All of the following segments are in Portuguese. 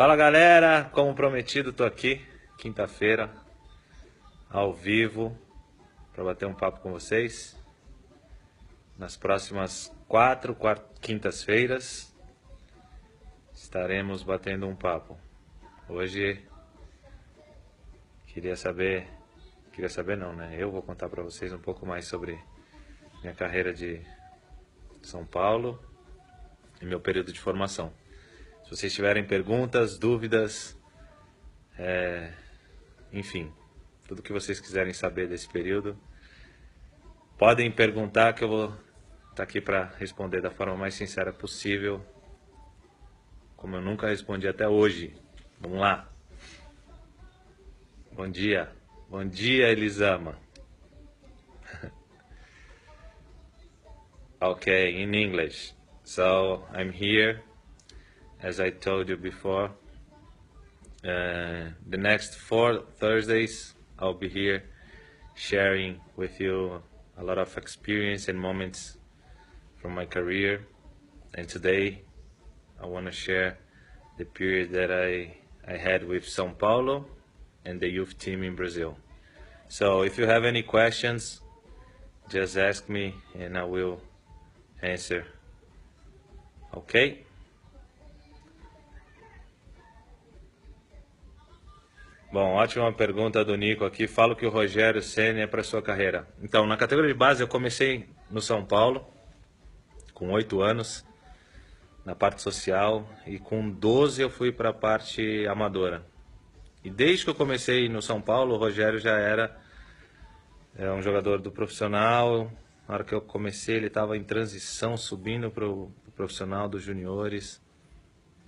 Fala galera, como prometido, tô aqui quinta-feira, ao vivo, para bater um papo com vocês. Nas próximas quatro quintas-feiras estaremos batendo um papo. Hoje queria saber não, né? Eu vou contar para vocês um pouco mais sobre minha carreira de São Paulo e meu período de formação. Se vocês tiverem perguntas, dúvidas, enfim, tudo que vocês quiserem saber desse período, podem perguntar que eu vou estar aqui para responder da forma mais sincera possível, como eu nunca respondi até hoje. Vamos lá. Bom dia, Elisama. Okay, in English. So I'm here, as I told you before. The next 4 Thursdays, I'll be here sharing with you a lot of experience and moments from my career. And today, I want to share the period that I had with São Paulo and the youth team in Brazil. So if you have any questions, just ask me and I will answer. Ok? Bom, ótima pergunta do Nico aqui. Fala que o Rogério Ceni é para sua carreira. Então, na categoria de base eu comecei no São Paulo, com 8 anos, na parte social, e com 12 eu fui para a parte amadora. E desde que eu comecei no São Paulo, o Rogério já era um jogador do profissional. Na hora que eu comecei, ele estava em transição, subindo para o profissional dos juniores.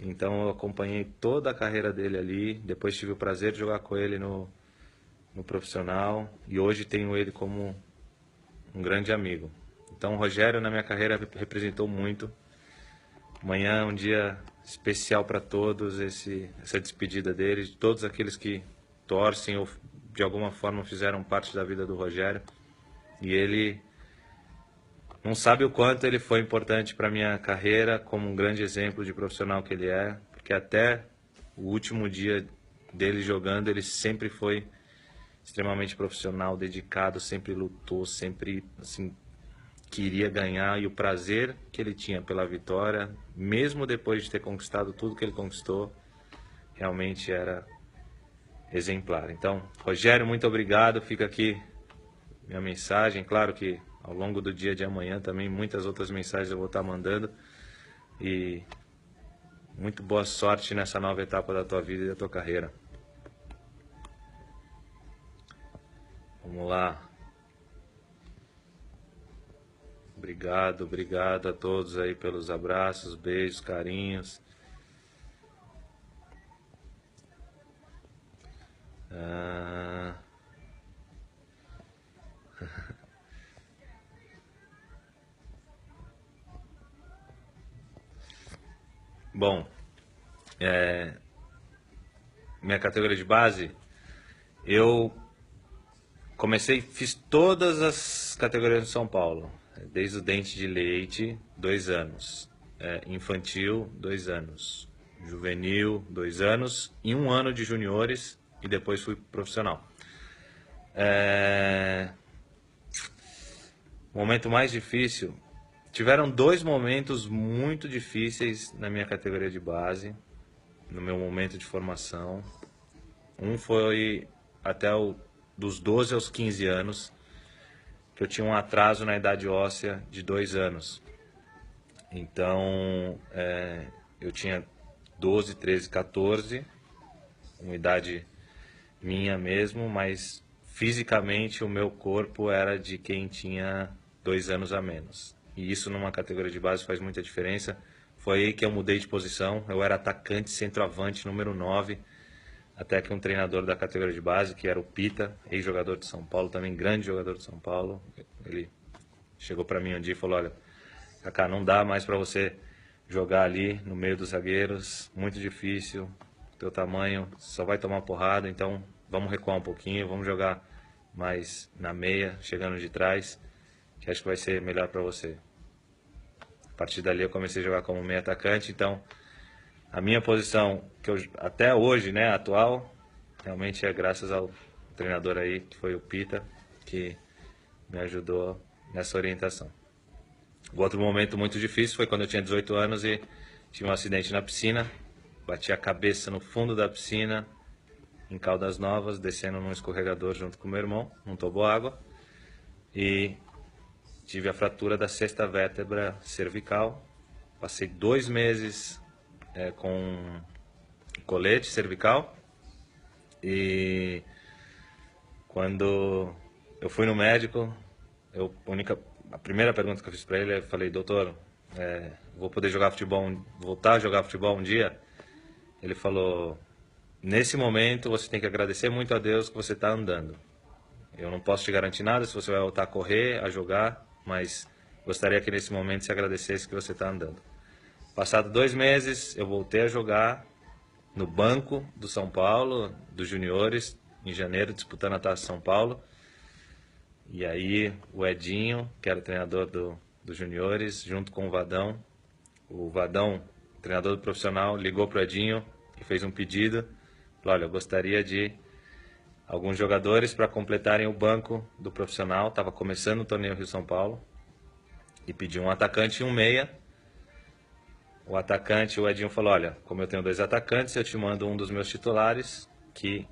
Então eu acompanhei toda a carreira dele ali. Depois tive o prazer de jogar com ele no profissional. E hoje tenho ele como um grande amigo. Então o Rogério na minha carreira representou muito. Amanhã é um dia especial para todos, essa despedida dele, de todos aqueles que torcem ou de alguma forma fizeram parte da vida do Rogério. E ele não sabe o quanto ele foi importante para minha carreira, como um grande exemplo de profissional que ele é, porque até o último dia dele jogando, ele sempre foi extremamente profissional, dedicado, sempre lutou, sempre assim, queria ganhar, e o prazer que ele tinha pela vitória, mesmo depois de ter conquistado tudo que ele conquistou, realmente era exemplar. Então, Rogério, muito obrigado. Fica aqui minha mensagem. Claro que ao longo do dia de amanhã também muitas outras mensagens eu vou estar mandando. E muito boa sorte nessa nova etapa da tua vida e da tua carreira. Vamos lá. Obrigado a todos aí pelos abraços, beijos, carinhos. Bom, minha categoria de base, eu fiz todas as categorias de São Paulo, desde o dente de leite, 2 anos, infantil, 2 anos, juvenil, 2 anos, e 1 ano de juniores, e depois fui profissional. Momento mais difícil, tiveram 2 momentos muito difíceis na minha categoria de base, no meu momento de formação. Um foi até dos 12 aos 15 anos, que eu tinha um atraso na idade óssea de 2 anos. Então, eu tinha 12, 13, 14, uma idade minha mesmo, mas fisicamente o meu corpo era de quem tinha 2 anos a menos. E isso numa categoria de base faz muita diferença. Foi aí que eu mudei de posição. Eu era atacante, centroavante, número 9, até que um treinador da categoria de base, que era o Pita, ex-jogador de São Paulo, também grande jogador de São Paulo, ele chegou para mim um dia e falou: olha, Kaká, não dá mais para você jogar ali no meio dos zagueiros, muito difícil, teu tamanho, só vai tomar porrada, então vamos recuar um pouquinho, vamos jogar mais na meia, chegando de trás, que acho que vai ser melhor para você. A partir dali eu comecei a jogar como meio atacante, então A minha posição, que eu, até hoje, né, atual, realmente é graças ao treinador aí, que foi o Pita, que me ajudou nessa orientação. O outro momento muito difícil foi quando eu tinha 18 anos e tive um acidente na piscina. Bati a cabeça no fundo da piscina, em Caldas Novas, descendo num escorregador junto com meu irmão, num toboágua. E tive a fratura da sexta vértebra cervical. Passei 2 meses com colete cervical. E quando eu fui no médico, a primeira pergunta que eu fiz para ele, eu falei, doutor, vou poder jogar futebol, voltar a jogar futebol um dia? Ele falou, nesse momento você tem que agradecer muito a Deus que você está andando. Eu não posso te garantir nada se você vai voltar a correr, a jogar, mas gostaria que nesse momento você agradecesse que você está andando. Passado 2 meses, eu voltei a jogar no banco do São Paulo, dos juniores, em janeiro, disputando a Taça São Paulo. E aí o Edinho, que era o treinador dos juniores, junto com o Vadão, treinador do profissional, ligou para o Edinho e fez um pedido. Falou, olha, eu gostaria de alguns jogadores para completarem o banco do profissional. Estava começando o torneio Rio-São Paulo. E pediu um atacante e um meia. O atacante, o Edinho falou, olha, como eu tenho 2 atacantes, eu te mando um dos meus titulares, que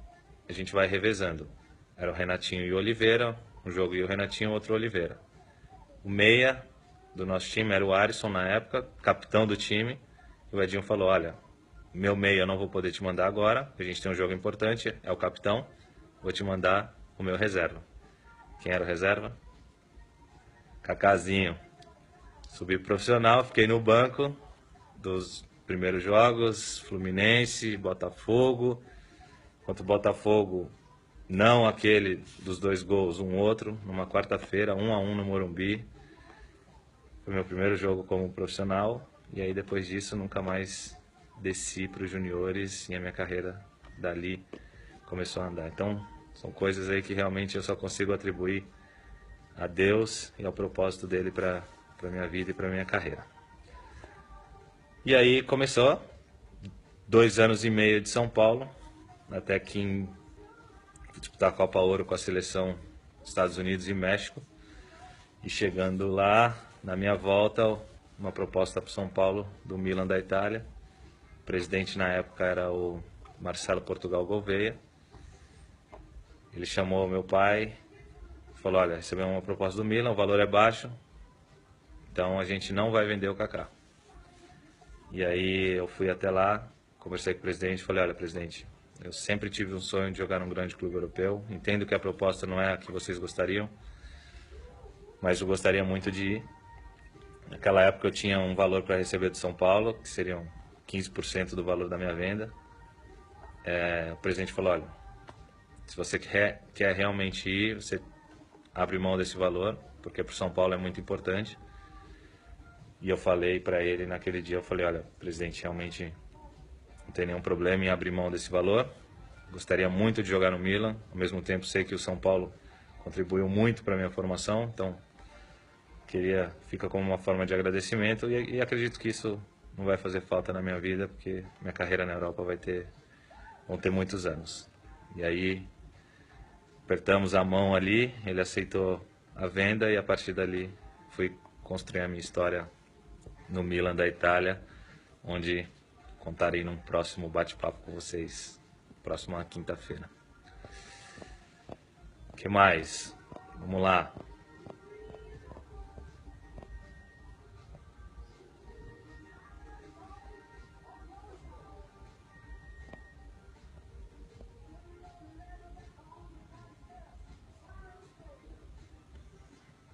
a gente vai revezando. Era o Renatinho e o Oliveira, um jogo ia o Renatinho, outro o Oliveira. O meia do nosso time era o Alisson na época, capitão do time. E o Edinho falou, olha, meu meia eu não vou poder te mandar agora, a gente tem um jogo importante, é o capitão, vou te mandar o meu reserva. Quem era o reserva? Cacazinho. Subi pro profissional, fiquei no banco dos primeiros jogos, Fluminense, Botafogo. Contra o Botafogo, não aquele dos 2 gols, um outro, numa quarta-feira, 1-1 no Morumbi. Foi meu primeiro jogo como profissional. E aí depois disso nunca mais desci para os juniores e a minha carreira dali começou a andar. Então são coisas aí que realmente eu só consigo atribuir a Deus e ao propósito dele para a minha vida e para a minha carreira. E aí começou 2 anos e meio de São Paulo, até que disputar a Copa Ouro com a seleção dos Estados Unidos e México. E chegando lá, na minha volta, uma proposta para São Paulo do Milan da Itália. O presidente na época era o Marcelo Portugal Gouveia. Ele chamou meu pai e falou, olha, recebemos uma proposta do Milan, o valor é baixo, então a gente não vai vender o Kaká. E aí eu fui até lá, conversei com o presidente e falei, olha, presidente, eu sempre tive um sonho de jogar num grande clube europeu, entendo que a proposta não é a que vocês gostariam, mas eu gostaria muito de ir. Naquela época eu tinha um valor para receber de São Paulo, que seriam 15% do valor da minha venda. O presidente falou, olha, se você quer realmente ir, você abre mão desse valor, porque para o São Paulo é muito importante. E eu falei para ele naquele dia, eu falei, olha, presidente, realmente não tem nenhum problema em abrir mão desse valor. Gostaria muito de jogar no Milan, ao mesmo tempo sei que o São Paulo contribuiu muito para a minha formação, então fica como uma forma de agradecimento e acredito que isso não vai fazer falta na minha vida, porque minha carreira na Europa vão ter muitos anos. E aí apertamos a mão ali, ele aceitou a venda e a partir dali fui construir a minha história no Milan da Itália, onde contarei num próximo bate-papo com vocês, próxima quinta-feira. O que mais? Vamos lá.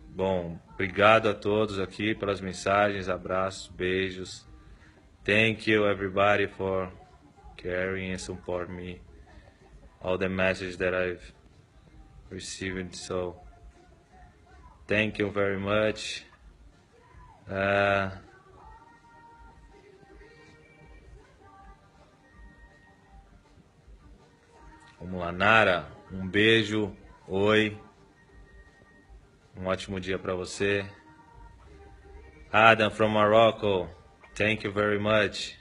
Bom, obrigado a todos aqui pelas mensagens, abraços, beijos. Thank you everybody for caring and support me. All the messages that I've received, so thank you very much. Vamos lá, Nara, um beijo, oi. Um ótimo dia para você. Adam from Morocco, thank you very much.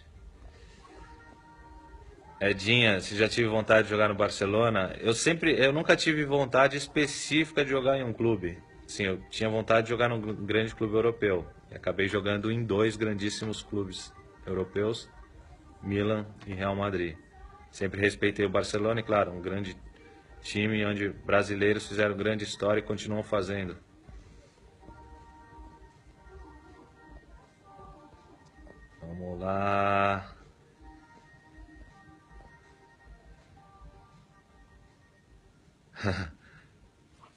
Edinha, se já tive vontade de jogar no Barcelona, eu nunca tive vontade específica de jogar em um clube. Sim, eu tinha vontade de jogar num grande clube europeu. E acabei jogando em dois grandíssimos clubes europeus, Milan e Real Madrid. Sempre respeitei o Barcelona e, claro, um grande time onde brasileiros fizeram grande história e continuam fazendo. Vamos lá.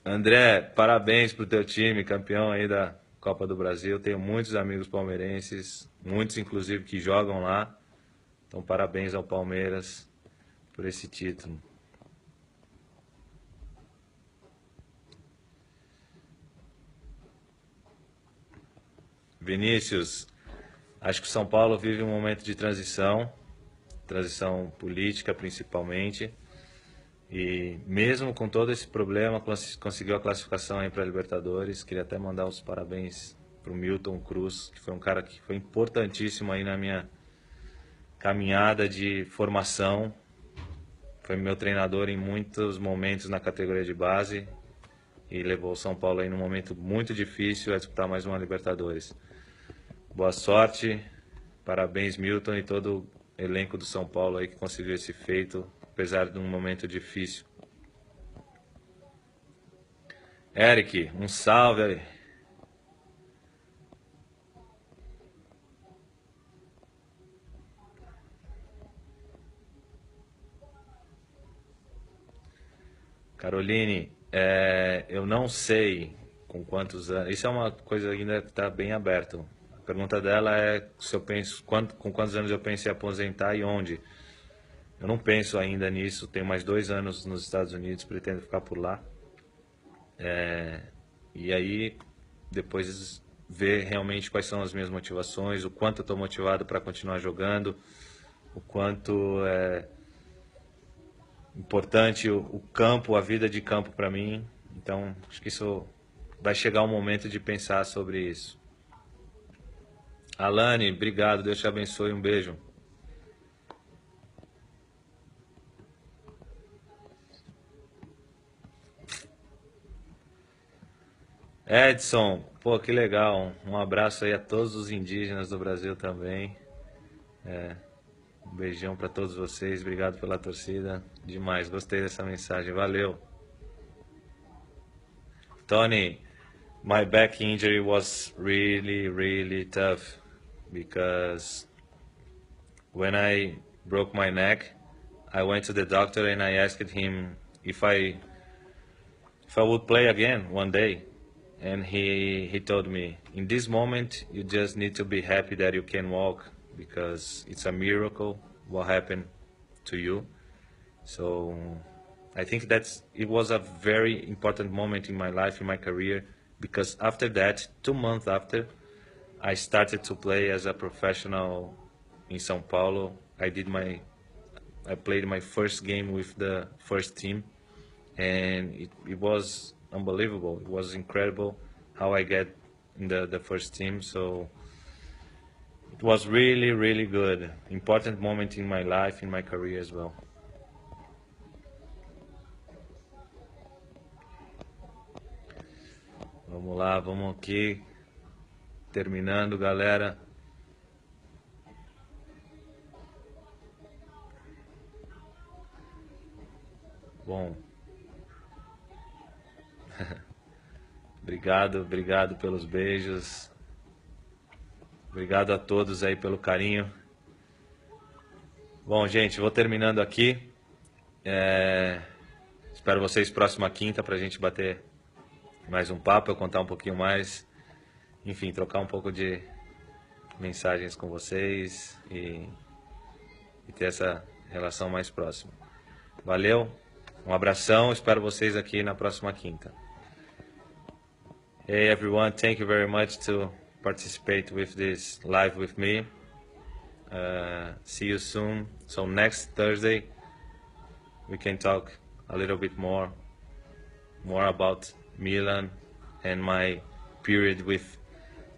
André, parabéns pro teu time, campeão aí da Copa do Brasil. Tenho muitos amigos palmeirenses, muitos inclusive que jogam lá. Então, parabéns ao Palmeiras por esse título. Vinícius, acho que o São Paulo vive um momento de transição política principalmente. E mesmo com todo esse problema, conseguiu a classificação aí para a Libertadores. Queria até mandar os parabéns para o Milton Cruz, que foi um cara que foi importantíssimo aí na minha caminhada de formação. Foi meu treinador em muitos momentos na categoria de base e levou o São Paulo aí num momento muito difícil a disputar mais uma Libertadores. Boa sorte, parabéns Milton e todo o elenco do São Paulo aí que conseguiu esse feito, apesar de um momento difícil. Eric, um salve aí. Caroline, eu não sei com quantos anos. Isso é uma coisa que ainda está bem aberta. A pergunta dela é se eu penso com quantos anos eu penso em aposentar e onde. Eu não penso ainda nisso. Tenho mais 2 anos nos Estados Unidos, pretendo ficar por lá. E aí depois ver realmente quais são as minhas motivações, o quanto eu estou motivado para continuar jogando, o quanto é importante o campo, a vida de campo para mim. Então, acho que isso vai chegar o momento de pensar sobre isso. Alane, obrigado, Deus te abençoe, um beijo. Edson, pô, que legal. Um abraço aí a todos os indígenas do Brasil também. Um beijão para todos vocês, obrigado pela torcida. Demais, gostei dessa mensagem, valeu. Tony, my back injury was really, really tough because when I broke my neck, I went to the doctor and I asked him if I would play again one day. And he told me, in this moment, you just need to be happy that you can walk because it's a miracle what happened to you. So I think it was a very important moment in my life, in my career, because after that, 2 months after, I started to play as a professional in São Paulo. I played my first game with the first team, and it was unbelievable. It was incredible how I get in the first team. So it was really, really good. Important moment in my life, in my career as well. Vamos lá, vamos aqui. Terminando, galera. Bom. Obrigado pelos beijos. Obrigado a todos aí pelo carinho. Bom, gente, vou terminando aqui. Espero vocês próxima quinta pra gente bater mais um papo, eu contar um pouquinho mais. Enfim, trocar um pouco de mensagens com vocês e ter essa relação mais próxima. Valeu, um abração, espero vocês aqui na próxima quinta. Hey everyone, thank you very much to participate with this live with me. See you soon. So next Thursday we can talk a little bit more about Milan and my period with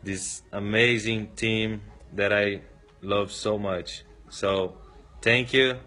this amazing team that I love so much. So thank you